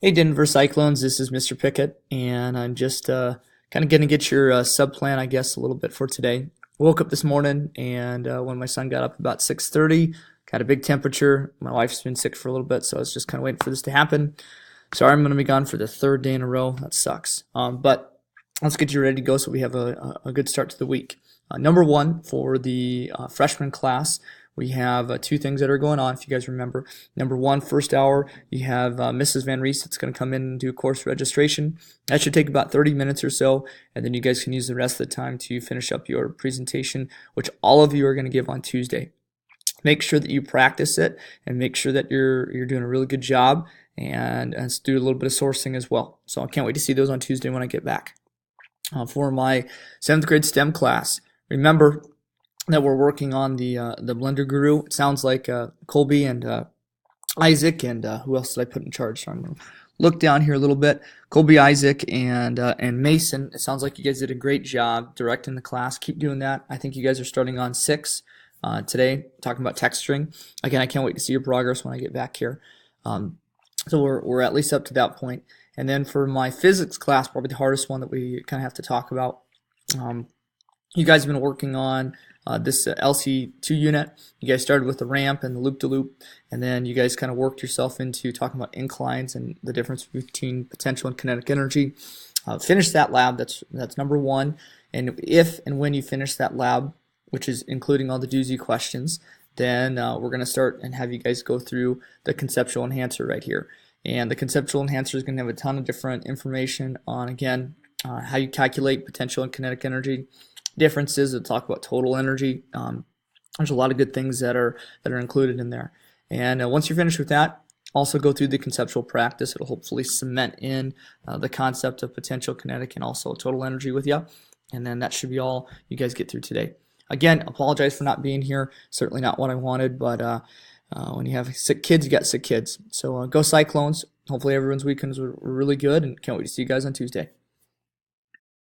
Hey, Denver Cyclones, this is Mr. Pickett, and I'm just kind of going to get your sub plan, I guess, a little bit for today. Woke up this morning, and when my son got up about 6:30, got a big temperature. My wife's been sick for a little bit, so I was just kind of waiting for this to happen. Sorry, I'm going to be gone for the third day in a row. That sucks. But let's get you ready to go so we have a good start to the week. Number one for the freshman class, we have two things that are going on, if you guys remember. Number one, first hour, you have Mrs. Van Reese that's going to come in and do course registration. That should take about 30 minutes or so, and then you guys can use the rest of the time to finish up your presentation, which all of you are going to give on Tuesday. Make sure that you practice it and make sure that you're doing a really good job, and let's do a little bit of sourcing as well. So I can't wait to see those on Tuesday when I get back. For my 7th grade STEM class, remember that we're working on the Blender Guru. It sounds like Colby and Isaac and who else did I put in charge? So I'm gonna look down here a little bit. Colby, Isaac, and Mason. It sounds like you guys did a great job directing the class. Keep doing that. I think you guys are starting on 6 today, talking about texturing. Again, I can't wait to see your progress when I get back here. So we're at least up to that point. And then for my physics class, probably the hardest one that we kind of have to talk about. You guys have been working on this LC2 unit. You guys started with the ramp and the loop-to-loop, and then you guys kind of worked yourself into talking about inclines and the difference between potential and kinetic energy. Finish that lab. That's number one. And if and when you finish that lab, which is including all the doozy questions, then we're going to start and have you guys go through the conceptual enhancer right here. And the conceptual enhancer is going to have a ton of different information on, again, how you calculate potential and kinetic energy differences. It'll talk about total energy. There's a lot of good things that are included in there. And once you're finished with that, also go through the conceptual practice. It'll hopefully cement in the concept of potential, kinetic, and also total energy with you. And then that should be all you guys get through today. Again, apologize for not being here. Certainly not what I wanted, but when you have sick kids, you got sick kids. So go Cyclones. Hopefully everyone's weekends were really good, and can't wait to see you guys on Tuesday.